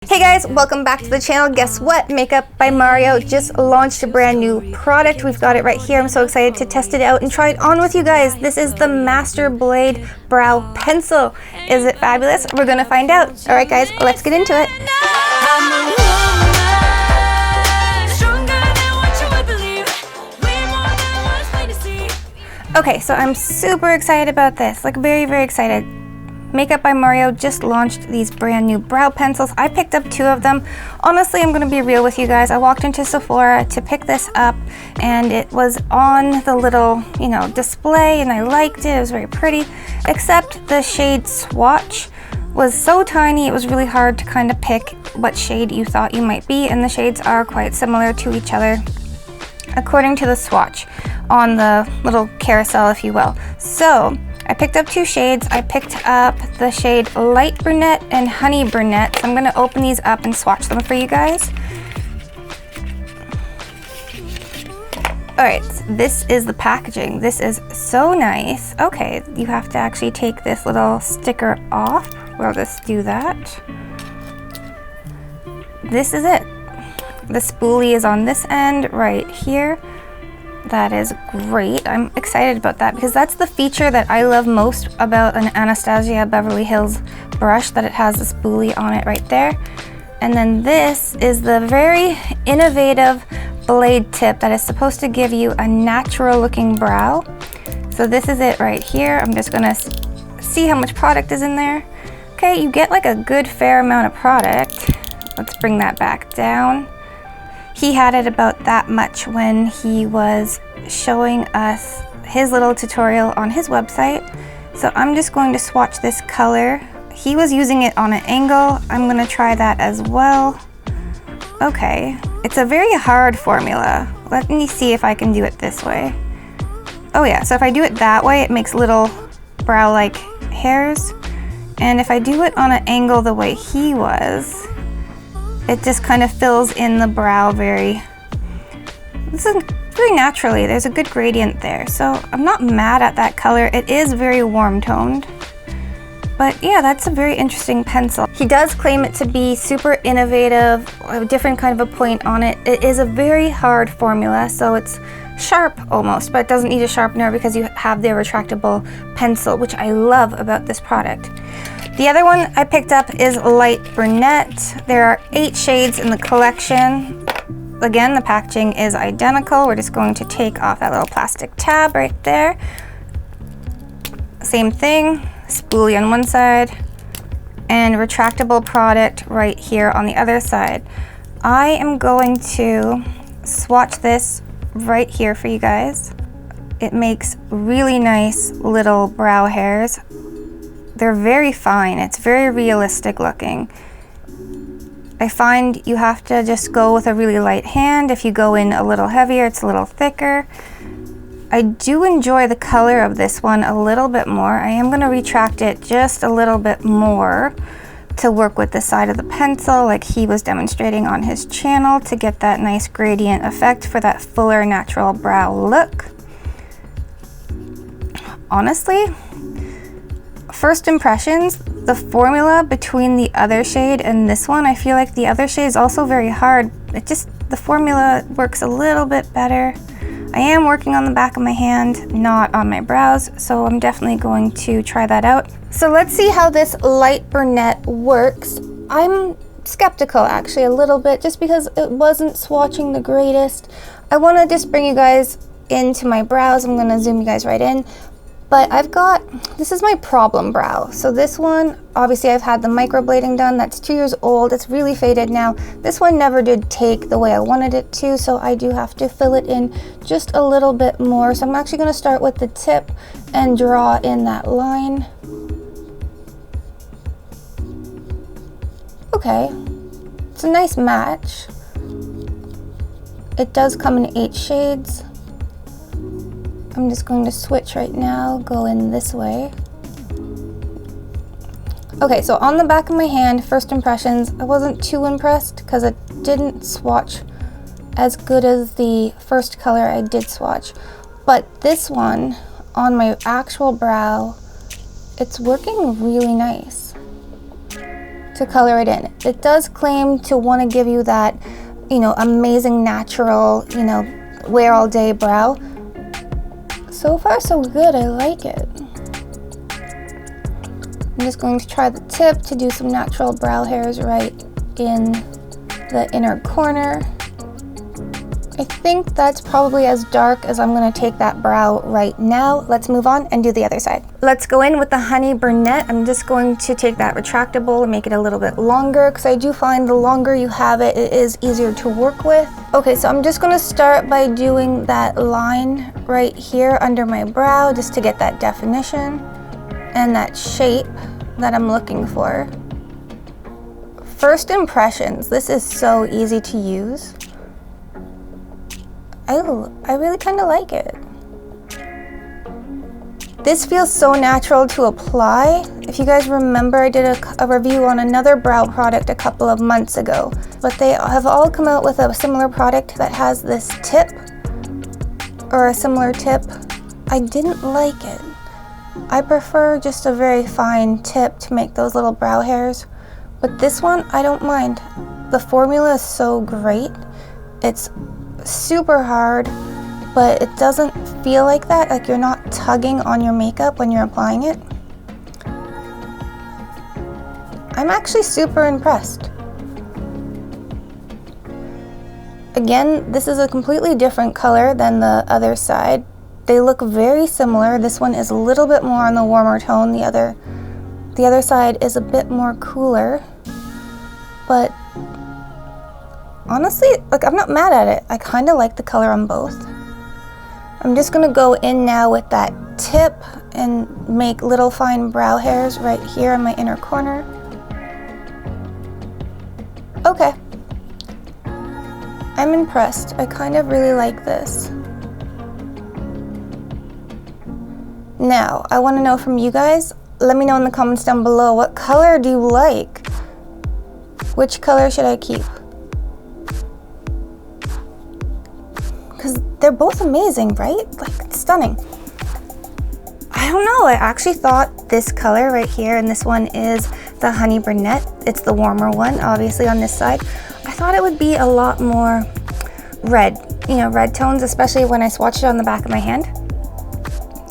Hey guys, welcome back to the channel. Guess what? Makeup by Mario just launched a brand new product. We've got it right here. I'm so excited to test it out and try it on with you guys. This is the Master Blade Brow Pencil. Is it fabulous? We're gonna find out. All right guys, let's get into it. Okay, so I'm super excited about this, like very excited. Makeup by Mario just launched these brand new brow pencils. I picked up 2 of them. Honestly, I'm gonna be real with you guys. I walked into Sephora to pick this up and it was on the little, display and I liked it. It was very pretty, except the shade Swatch was so tiny, it was really hard to kind of pick what shade you thought you might be, and the shades are quite similar to each other according to the swatch on the little carousel, if you will. So I picked up 2 shades. I picked up the shade Light Brunette and Honey Brunette. So I'm gonna open these up and swatch them for you guys. All right, so this is the packaging. This is so nice. Okay, you have to actually take this little sticker off. We'll just do that. This is it. The spoolie is on this end right here. That is great. I'm excited about that because that's the feature that I love most about an Anastasia Beverly Hills brush, that it has a spoolie on it right there. And then this is the very innovative blade tip that is supposed to give you a natural looking brow. So this is it right here. I'm just gonna see how much product is in there. Okay, you get like a good fair amount of product. Let's bring that back down. He had it about that much when he was showing us his little tutorial on his website. So I'm just going to swatch this color. He was using it on an angle. I'm gonna try that as well. Okay, it's a very hard formula. Let me see if I can do it this way. Oh yeah, so if I do it that way, it makes little brow-like hairs. And if I do it on an angle the way he was, it just kind of fills in the brow very naturally. There's a good gradient there. So I'm not mad at that color. It is very warm toned. But yeah, that's a very interesting pencil. He does claim it to be super innovative, a different kind of a point on it. It is a very hard formula, so it's sharp almost, but it doesn't need a sharpener because you have the retractable pencil, which I love about this product. The other one I picked up is Light Brunette. There are 8 shades in the collection. Again, the packaging is identical. We're just going to take off that little plastic tab right there. Same thing, spoolie on one side and retractable product right here on the other side. I am going to swatch this right here for you guys. It makes really nice little brow hairs. They're very fine. It's very realistic looking. I find you have to just go with a really light hand. If you go in a little heavier, it's a little thicker. I do enjoy the color of this one a little bit more. I am going to retract it just a little bit more to work with the side of the pencil like he was demonstrating on his channel to get that nice gradient effect for that fuller natural brow look. Honestly, first impressions, the formula between the other shade and this one, I feel like the other shade is also very hard. The formula works a little bit better. I am working on the back of my hand, not on my brows, so I'm definitely going to try that out. So let's see how this Light Brunette works. I'm skeptical actually a little bit just because it wasn't swatching the greatest. I want to just bring you guys into my brows. I'm going to zoom you guys right in. But this is my problem brow. So this one, obviously I've had the microblading done. That's 2 years old. It's really faded now. This one never did take the way I wanted it to, so I do have to fill it in just a little bit more. So I'm actually gonna start with the tip and draw in that line. Okay, it's a nice match. It does come in 8 shades. I'm just going to switch right now, go in this way. Okay, so on the back of my hand, first impressions, I wasn't too impressed because it didn't swatch as good as the first color I did swatch. But this one, on my actual brow, it's working really nice. to color it in. It does claim to want to give you that, you know, amazing natural, you know, wear all day brow. So far so good, I like it. I'm just going to try the tip to do some natural brow hairs right in the inner corner. I think that's probably as dark as I'm going to take that brow right now. Let's move on and do the other side. Let's go in with the Honey Brunette. I'm just going to take that retractable and make it a little bit longer, because I do find the longer you have it, it is easier to work with. Okay, so I'm just going to start by doing that line right here under my brow, just to get that definition and that shape that I'm looking for. First impressions, this is so easy to use. I really kind of like it. This feels so natural to apply. If you guys remember, I did a review on another brow product a couple of months ago, but they have all come out with a similar product that has this tip, or a similar tip. I didn't like it. I prefer just a very fine tip to make those little brow hairs, but this one, I don't mind. The formula is so great. It's super hard, but it doesn't feel like that, like you're not tugging on your makeup when you're applying it. I'm actually super impressed. Again, this is a completely different color than the other side. They look very similar. This one is a little bit more on the warmer tone. The other side is a bit more cooler, but honestly, like, I'm not mad at it. I kind of like the color on both. I'm just gonna go in now with that tip and make little fine brow hairs right here in my inner corner. Okay. I'm impressed. I kind of really like this. Now, I want to know from you guys, let me know in the comments down below, what color do you like? Which color should I keep? Because they're both amazing, right? Like, it's stunning. I don't know, I actually thought this color right here, and this one is the Honey Brunette. It's the warmer one, obviously, on this side. I thought it would be a lot more red, you know, red tones, especially when I swatched it on the back of my hand.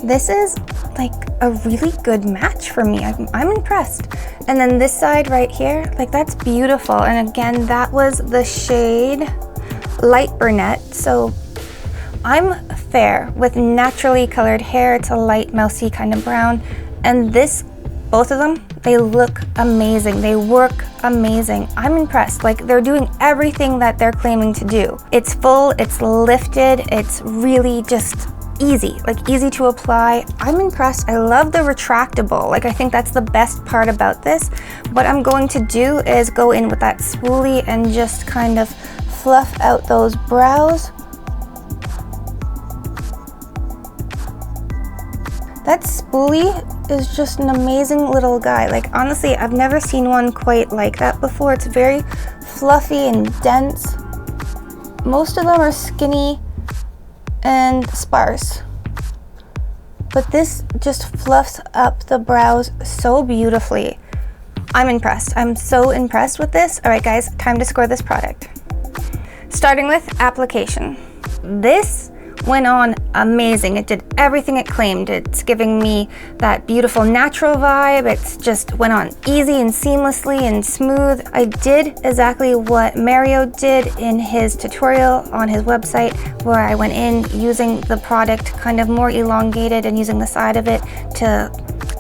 This is like a really good match for me. I'm impressed. And then this side right here, like, that's beautiful. And again, that was the shade Light Brunette. So I'm fair with naturally colored hair. It's a light mousy kind of brown. And this, both of them, they look amazing. They work amazing. I'm impressed. Like, they're doing everything that they're claiming to do. It's full, it's lifted, it's really just easy, like easy to apply. I'm impressed. I love the retractable. Like, I think that's the best part about this. What I'm going to do is go in with that spoolie and just kind of fluff out those brows. That spoolie is just an amazing little guy. Like, honestly, I've never seen one quite like that before. It's very fluffy and dense. Most of them are skinny and sparse, but this just fluffs up the brows so beautifully. I'm impressed. I'm so impressed with this. All right, guys, time to score this product. Starting with application. This went on amazing. It did everything it claimed. It's giving me that beautiful natural vibe. It's just went on easy and seamlessly and smooth. I did exactly what Mario did in his tutorial on his website, where I went in using the product kind of more elongated and using the side of it to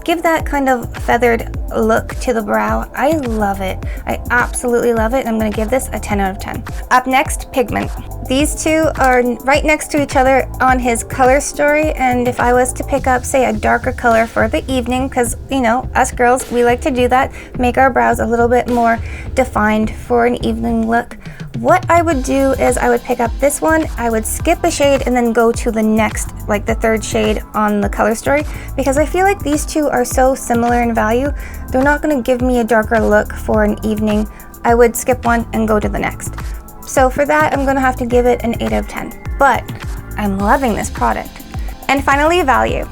give that kind of feathered look to the brow. I love it. I absolutely love it. I'm going to give this a 10 out of 10. Up next, pigment. These two are right next to each other on his color story, and if I was to pick up, say, a darker color for the evening, because, you know, us girls, we like to do that, make our brows a little bit more defined for an evening look, what I would do is I would pick up this one, I would skip a shade and then go to the next, like the third shade on the color story, because I feel like these two are so similar in value. They're not going to give me a darker look for an evening. I would skip one and go to the next. So for that, I'm going to have to give it an 8 out of 10. But I'm loving this product. And finally, value.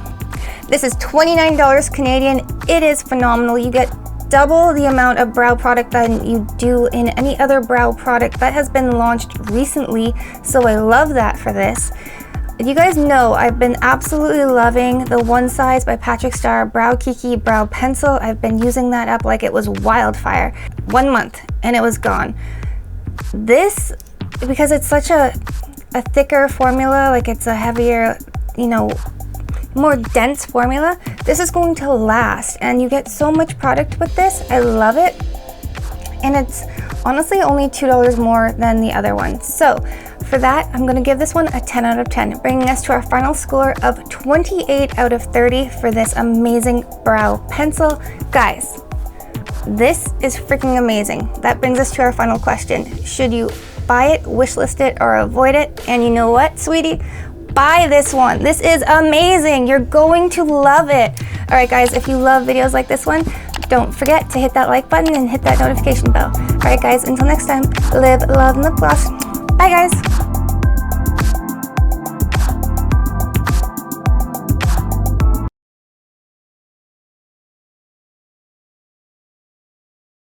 This is $29 Canadian. It is phenomenal. You get double the amount of brow product than you do in any other brow product that has been launched recently, so I love that for this. You guys know I've been absolutely loving the One Size by Patrick Starr Browkiki brow pencil. I've been using that up like it was wildfire. 1 month and it was gone. This, because it's such a thicker formula, like it's a heavier, you know, more dense formula, this is going to last, and you get so much product with this. I love it, and it's honestly only $2 more than the other one. So for that, I'm going to give this one a 10 out of 10, bringing us to our final score of 28 out of 30 for this amazing brow pencil. Guys, this is freaking amazing. That brings us to our final question. Should you buy it, wishlist it, or avoid it? And you know what, sweetie? Buy this one. This is amazing. You're going to love it. All right, guys, if you love videos like this one, don't forget to hit that like button and hit that notification bell. All right, guys, until next time, live, love, and lip gloss. Bye, guys.